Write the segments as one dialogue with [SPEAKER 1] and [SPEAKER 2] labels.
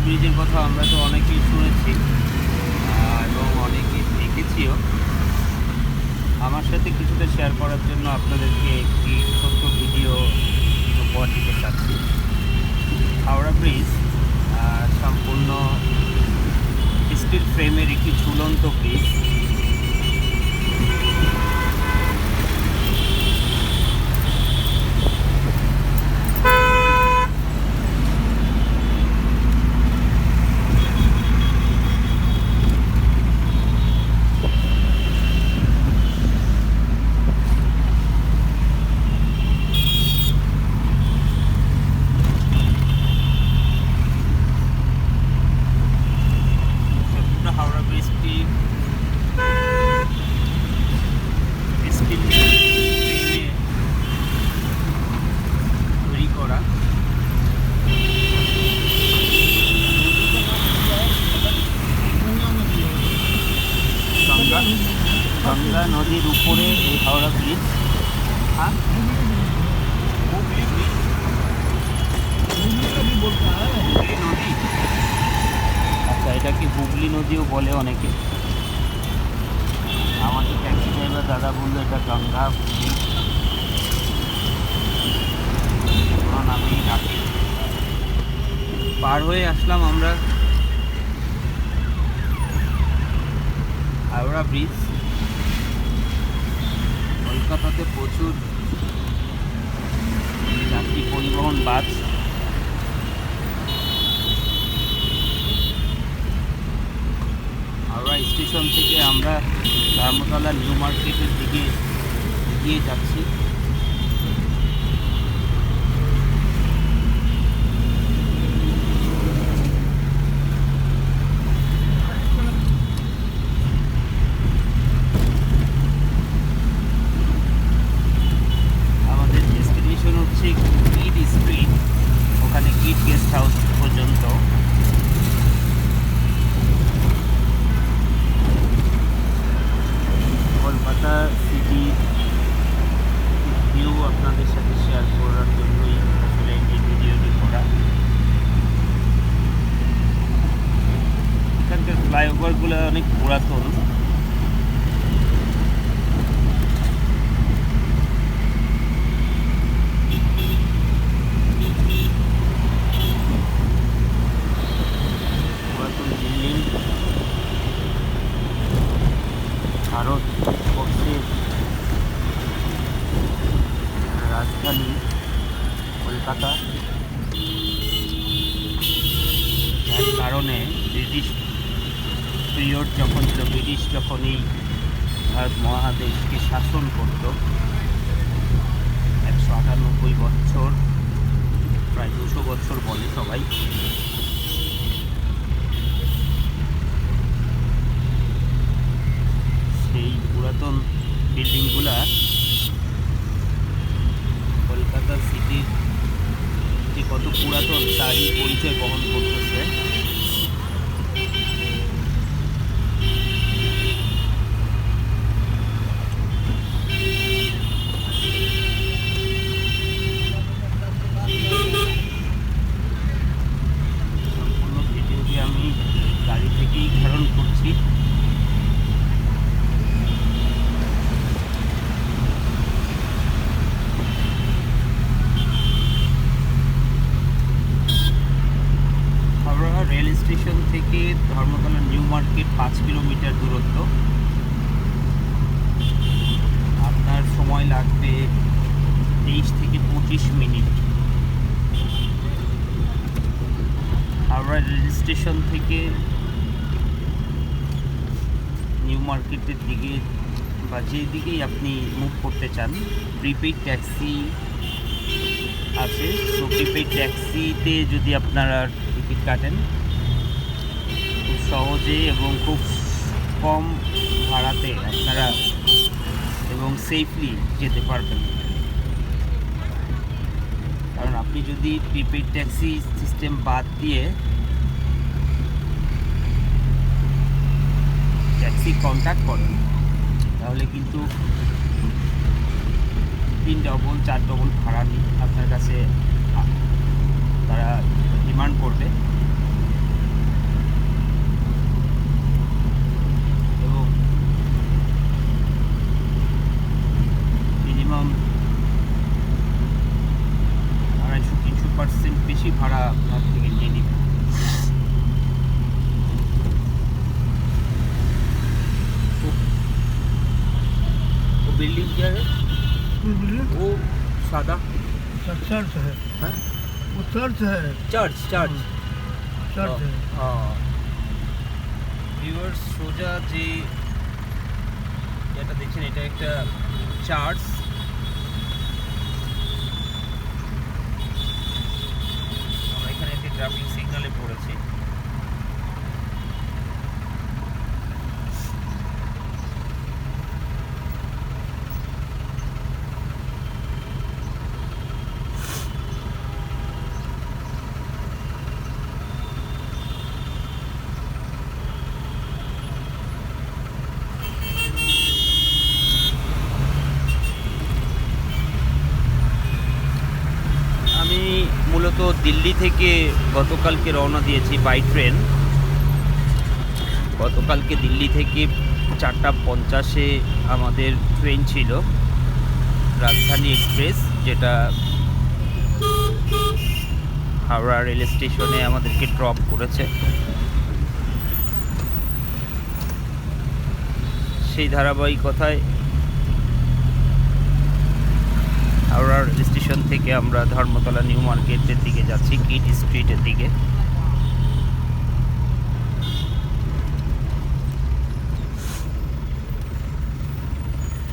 [SPEAKER 1] ব্রিজের কথা আমরা তো অনেকেই শুনেছি এবং অনেকেই দেখেছিও। আমার সাথে কিছুটা শেয়ার করার জন্য আপনাদেরকে একটি ছোট্ট ভিডিও উপহার দিতে চাচ্ছি। হাওড়া ব্রিজ সম্পূর্ণ স্টিল ফ্রেমের একটি ঝুলন্ত ব্রিজ। হাওড়া ব্রিজটি স্টিল ফ্রেমে তৈরি করা। গঙ্গা নদীর উপরে এই হাওড়া ব্রিজ। হ্যাঁ, হুগলি ব্রিজ, হুগলি নদী। আচ্ছা, এটা কি হুগলি নদীও বলে অনেকে। আমাকে ট্যাক্সি ড্রাইভার দাদা বললো এটা গঙ্গা ব্রিজ নামেই ডাকে। পার হয়ে আসলাম আমরা হাওড়া ব্রিজ। কলকাতাতে প্রচুর যাত্রী পরিবহন বাস। হাওড়া স্টেশন থেকে আমরা ধর্মতলা নিউ মার্কেটের দিকে এগিয়ে যাচ্ছি। আমাদের ডেস্টিনেশন হচ্ছে কিড স্ট্রিট, ওখানে কিড গেস্ট হাউস পর্যন্ত। কলকাতা সিটি ভিউ আপনাদের সাথে শেয়ার করার জন্যই আসলে এই ভিডিওটি করা। এখানকার ফ্লাইওভারগুলো অনেক পুরাতন। পুরাতন বিল্ডিং। ভারতবর্ষের রাজধানী কলকাতা, যার কারণে ব্রিটিশ পিরিয়ড যখন ছিল, ব্রিটিশ যখন এই ভারত মহাদেশকে শাসন করত 198 বছর, প্রায় 200 বছর বলে সবাই। সেই পুরাতন বিল্ডিংগুলা কলকাতা সিটির যে কত পুরাতন তারই পরিচয় বহন করতেছে। সম্পূর্ণ ভিডিওটি আমি গাড়ি থেকেই ধারণ করছি। রেল স্টেশন থেকে ধর্মতলা নিউ মার্কেট 5 কিলোমিটার দূরত্ব। আপনার সময় লাগবে 23 থেকে 25 মিনিট। হাওড়া রেল স্টেশন থেকে নিউ মার্কেটের দিকে বা যেদিকেই আপনি মুভ করতে চান, প্রিপেইড ট্যাক্সি আছে। তো প্রিপেইড ট্যাক্সিতে যদি আপনারা টিকিট কাটেন, খুব সহজে এবং খুব কম ভাড়াতে আপনারা এবং সেফলি যেতে পারবেন। কারণ আপনি যদি প্রিপেইড ট্যাক্সি সিস্টেম বাদ দিয়ে ট্যাক্সি কন্ট্যাক্ট করেন, তাহলে কিন্তু 3 ডবল 4 ডবল ভাড়া আপনার কাছে তারা ডিমান্ড করবে। বেশি ভাড়া আপনার থেকে নিয়ে নিবে। वो बिल्डिंग क्या है? वो सादा
[SPEAKER 2] चर्च है,
[SPEAKER 1] हाँ?
[SPEAKER 2] वो चर्च है,
[SPEAKER 1] चर्च चर्च
[SPEAKER 2] चर्च है।
[SPEAKER 1] ভিউয়ার্স সোজা যে যেটা দেখছেন এটা একটা চার্চ। আমরা এখানে একটি ট্রাফিক সিগন্যালে পড়েছি। আমি মূলত দিল্লি থেকে গতকালকে রওনা দিয়েছি বাই ট্রেন। গতকালকে দিল্লি থেকে 4:50-এ আমাদের ট্রেন ছিল, রাজধানী এক্সপ্রেস, যেটা হাওড়া রেল স্টেশনে আমাদেরকে ড্রপ করেছে। সেই ধারাবাহিকতায় হাওড়া রেল স্টেশন থেকে আমরা ধর্মতলা নিউ মার্কেটের দিকে যাচ্ছি, কিট স্ট্রিটের দিকে।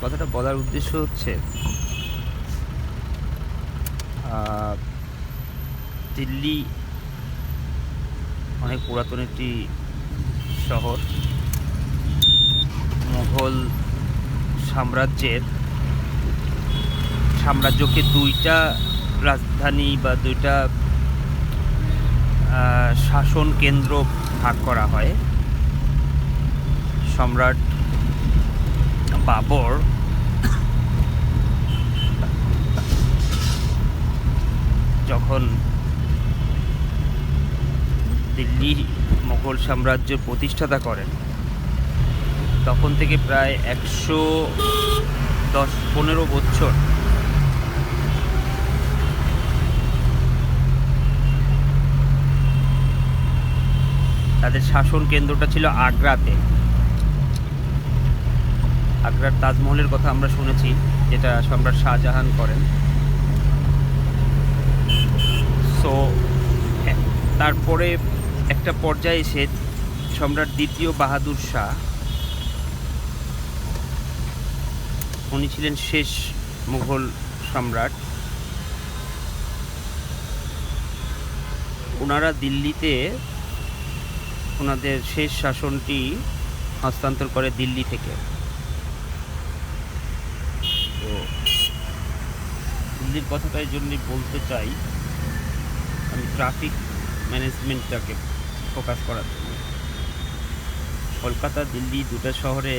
[SPEAKER 1] কথাটা বলার উদ্দেশ্য হচ্ছে দিল্লি অনেক পুরাতন একটি শহর। মুঘল সাম্রাজ্যকে দুইটা রাজধানী বা দুইটা শাসন কেন্দ্র ভাগ করা হয়। সম্রাট বাবর যখন দিল্লি মুঘল সাম্রাজ্য প্রতিষ্ঠাতা করেন, তখন থেকে প্রায় 115 বছর তাদের শাসন কেন্দ্রটা ছিল আগ্রাতে। আগ্রার তাজমহলের কথা আমরা শুনেছি, যেটা সম্রাট শাহজাহান করেন। সো তারপরে একটা পর্যায়ে এসে সম্রাট দ্বিতীয় বাহাদুর শাহ, উনি ছিলেন শেষ মুঘল সম্রাট। ওনারা দিল্লিতে ওনাদের শেষ শাসনটি হস্তান্তর করে দিল্লি থেকে। তো দিল্লির কথাটা এই জন্যই বলতে চাই, আমি ট্রাফিক ম্যানেজমেন্টটাকে ফোকাস করার জন্য। কলকাতা দিল্লি দুটো শহরে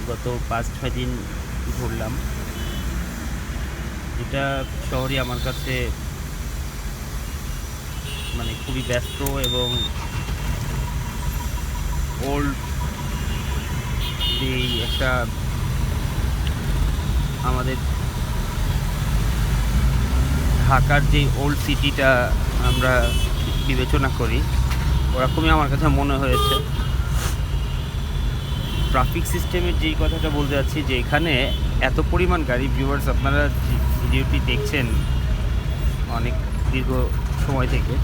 [SPEAKER 1] গত 5-6 দিন ঘুরলাম। দুটা শহরই আমার কাছে মানে খুবই ব্যস্ত এবং ওল্ড যে একটা আমাদের ঢাকার যে ওল্ড সিটিটা আমরা বিবেচনা করি, ওরকমই আমার কাছে মনে হয়েছে। ট্রাফিক সিস্টেমের যেই কথাটা বলতে যাচ্ছি, যে এখানে এত পরিমাণ গাড়ি, ভিউয়ার্স আপনারা ভিডিওটি দেখছেন অনেক দীর্ঘ সময় থেকে,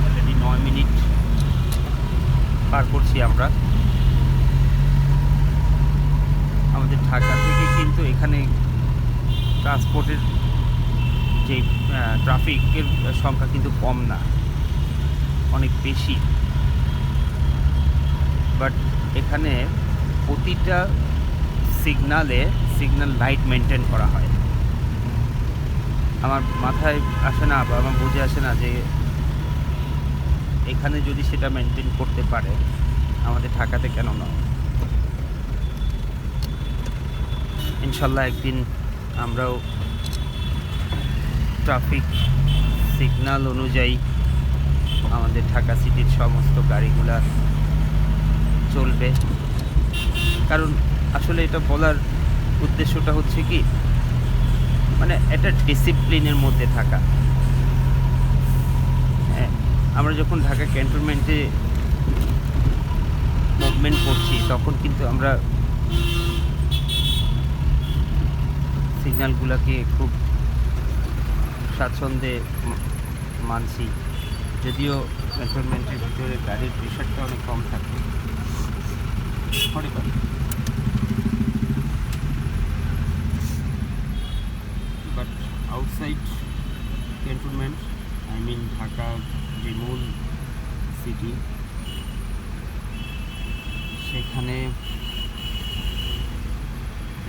[SPEAKER 1] অলরেডি 9 মিনিট পার করছি আমরা। আমাদের ঢাকা থেকে কিন্তু এখানে ট্রান্সপোর্টের যে ট্রাফিকের সংখ্যা কিন্তু কম না, অনেক বেশি। বাট এখানে প্রতিটা সিগন্যাল লাইট মেনটেন করা হয়। আমার মাথায় আসে না বা আমার বুঝে আসে না যে এখানে যদি সেটা মেনটেন করতে পারে, আমাদের ঢাকাতে কেন নয়। ইনশাল্লাহ একদিন আমরাও ট্রাফিক সিগন্যাল অনুযায়ী আমাদের ঢাকা সিটির সমস্ত গাড়িগুলা চলবে। কারণ আসলে এটা বলার উদ্দেশ্যটা হচ্ছে কি, মানে একটা ডিসিপ্লিনের মধ্যে থাকা। হ্যাঁ, আমরা যখন ঢাকা ক্যান্টনমেন্টে মুভমেন্ট করছি তখন কিন্তু আমরা সিগন্যালগুলোকে খুব স্বাচ্ছন্দ্যে মানছি, যদিও ক্যান্টনমেন্টের ভিতরে গাড়ির প্রেশারটা অনেক কম থাকে। But outside cantonment, I mean Dhaka যে মূল সিটি, সেখানে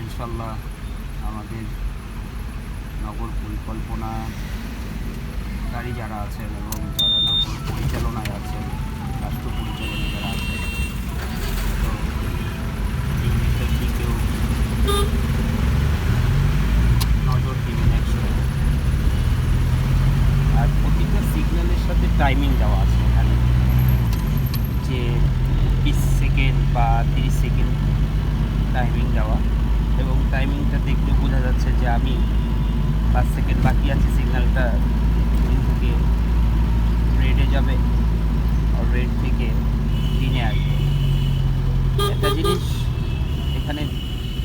[SPEAKER 1] ইনশাল্লাহ আমাদের নগর পরিকল্পনাকারী যারা আছেন এবং যারা নগর পরিচালনায় আছেন, রাষ্ট্র পরিচালনায় যারা আছেন, তো এই বিষয়ের দিকেও নজর দিবেন একসাথে। আর প্রতিটা সিগন্যালের সাথে টাইমিং দেওয়া আছে এখানে, যে 20 সেকেন্ড বা 30 সেকেন্ড টাইমিং দেওয়া, এবং টাইমিংটা দেখলে বোঝা যাচ্ছে যে আমি 5 সেকেন্ড বাকি আছে সিগন্যালটা গ্রিন থেকে রেডে যাবে, আর রেড থেকে গ্রিনে আসবে। একটা জিনিস এখানে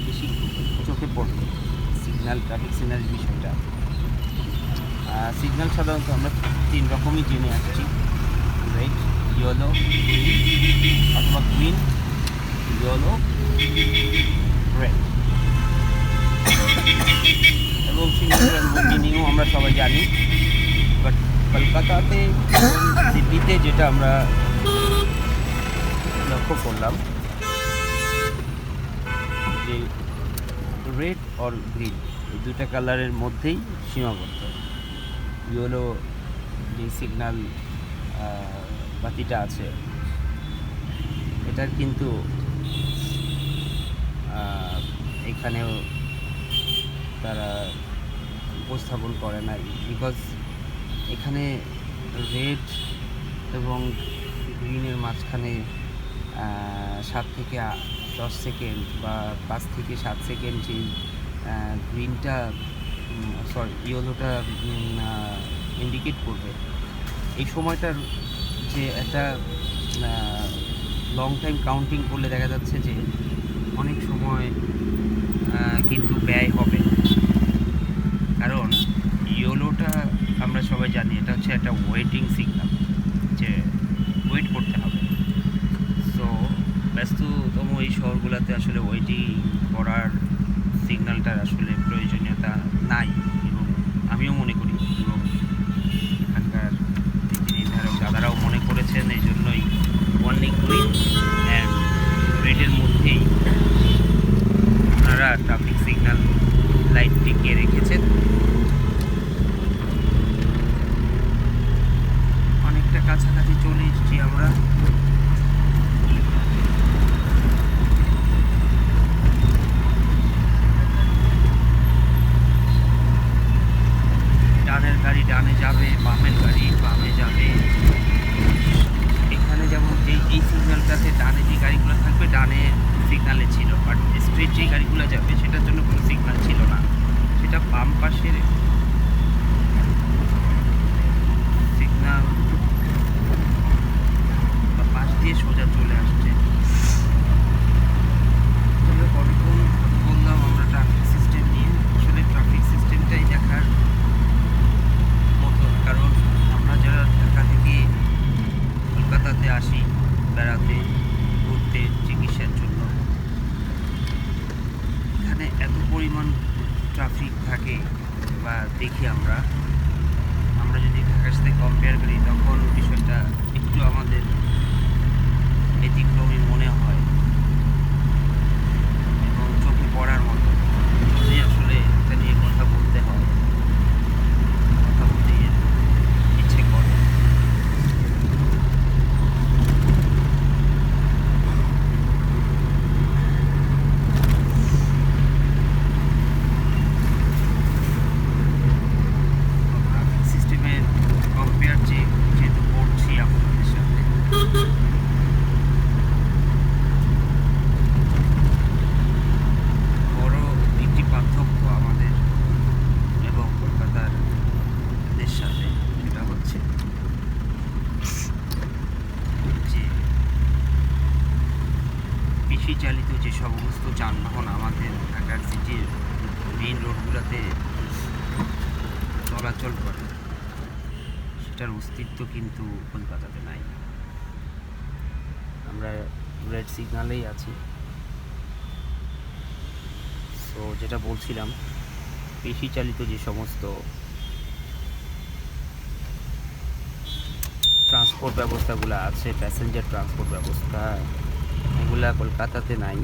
[SPEAKER 1] বেশি চোখে পড়বে, ট্রাফিক সিগন্যাল বিষয়টা। সিগন্যাল সাধারণত আমরা 3 রকমই জেনে আসছি, রেড, ইয়েলো, গ্রিন, অথবা গ্রিন, ইয়েলো, রেড। এবং সিগন্যালের মিনিংও আমরা সবাই জানি। বাট কলকাতাতে দিল্লিতে যেটা আমরা লক্ষ্য করলাম যে রেড আর গ্রিন এই দুটা কালারের মধ্যেই সীমাবদ্ধ। ইয়েলো যে সিগন্যাল বাতিটা আছে, এটার কিন্তু এখানেও তারা উপস্থাপন করে না, বিকজ এখানে রেড এবং গ্রিনের মাঝখানে 7 থেকে 10 সেকেন্ড বা 5 থেকে 7 সেকেন্ড যে গ্রিনটা ইয়েলোটা ইন্ডিকেট করবে, এই সময়টার যে একটা লং টাইম কাউন্টিং করলে দেখা যাচ্ছে যে অনেক সময় কিন্তু ব্যয় হবে। কারণ ইয়েলোটা আমরা সবাই জানি এটা হচ্ছে একটা ওয়েটিং সিগন্যাল, যে ওয়েট করতে হবে। সো ব্যস্ততম এই শহরগুলোতে আসলে ওয়েটিং করার সিগন্যালটার আসলে প্রয়োজনীয়তা নাই, এবং আমিও মনে করি, এবং এখানকার নীতি নির্ধারক দাদারাও মনে করেছেন। এই জন্যই ওয়ার্নিং গ্রিন অ্যান্ড রেডের মধ্যেই ওনারা ট্রাফিক সিগন্যাল লাইট টিকিয়ে রেখেছেন। অনেকটা কাছাকাছি চলে এসেছি আমরা। ডানের গাড়ি ডানে যাবে, বামের গাড়ি বামে যাবে। এখানে যেমন এই সিগন্যালটাতে ডানে যে গাড়িগুলো থাকবে ডানে সিগন্যালে ছিল, বাট স্ট্রেট যে গাড়িগুলো যাবে সেটার জন্য কোনো সিগন্যাল ছিল না, সেটা বাম পাশের সিগন্যাল বা পাশ দিয়ে সোজা চলে আসছে। তবে অনেকক্ষণ বললাম আমরা ট্রাফিক সিস্টেম নিয়ে, আসলে ট্রাফিক সিস্টেমটাই দেখার মতো। কারণ আমরা যারা ঢাকা থেকে কলকাতাতে আসি বেড়াতে, ঘুরতে, চিকিৎসার জন্য, এখানে এত পরিমাণ ট্রাফিক থাকে বা দেখি আমরা যদি ঢাকার সাথে কম্পেয়ার করি, তখন বিষয়টা একটু আমাদের ব্যতিক্রমী মনে হয় এবং চোখে পড়ার মতো। যদি আসলে এটা নিয়ে কথা বলতে হয়, কথা বলতে ইচ্ছে করে। ট্রাফিক সিস্টেমের কম্পেয়ার যেহেতু করছি আপনাদের সাথে, যানবাহন আমাদের ঢাকার সিটির মেইন রোডগুলোতে চলাচল করে, সেটার অস্তিত্ব কিন্তু কলকাতাতে নাই। আমরা রেড সিগনালেই আছি। সো যেটা বলছিলাম, পেশি চালিত যে সমস্ত ট্রান্সপোর্ট ব্যবস্থাগুলো আছে, প্যাসেঞ্জার ট্রান্সপোর্ট ব্যবস্থা, এগুলা কলকাতাতে নাই।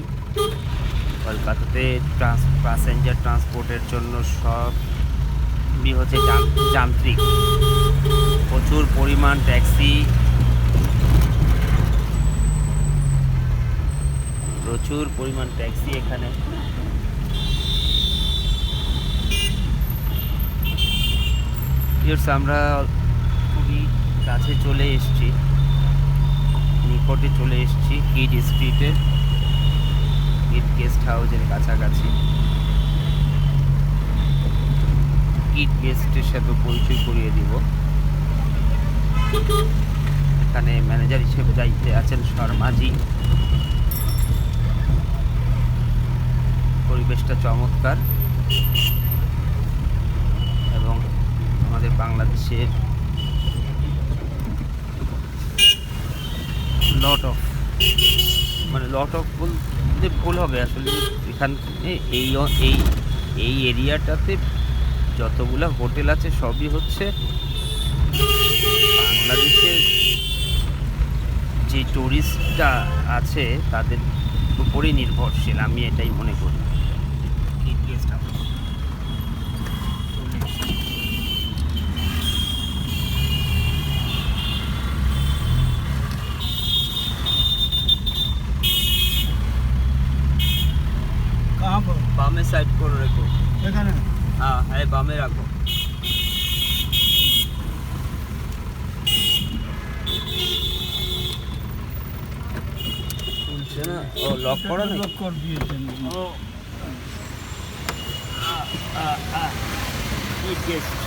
[SPEAKER 1] কলকাতাতে প্যাসেঞ্জার ট্রান্সপোর্টের জন্য সবই হচ্ছে যান্ত্রিক। প্রচুর পরিমাণ ট্যাক্সি, এখানে। আমরা খুবই কাছে চলে এসেছি, নিকটে চলে এসেছি কিড স্ট্রিটের, কিড গেস্ট হাউসের কাছাকাছি। কিড গেস্টের সাথে পরিচয় করিয়ে দিব। এখানে ম্যানেজার হিসেবে দায়িত্বে আছেন শর্মাজি। পরিবেশটা চমৎকার এবং আমাদের বাংলাদেশের লট অফ বলতে ভুল হবে আসলে। এখানে এই এরিয়াটাতে যতগুলো হোটেল আছে সবই হচ্ছে বাংলাদেশের যে টুরিস্টরা আছে তাদের উপরেই নির্ভরশীল, আমি এটাই মনে করি।
[SPEAKER 2] कहाँ पर
[SPEAKER 1] বামে সাইড করে রেখো।
[SPEAKER 2] এখানে
[SPEAKER 1] হ্যাঁ হ্যাঁ, বামে রাখো। খুলছে না? ও লক করা নেই।
[SPEAKER 2] লক করে দিয়েছেন।
[SPEAKER 1] ও, আ, আ, আ, এই গেস্ট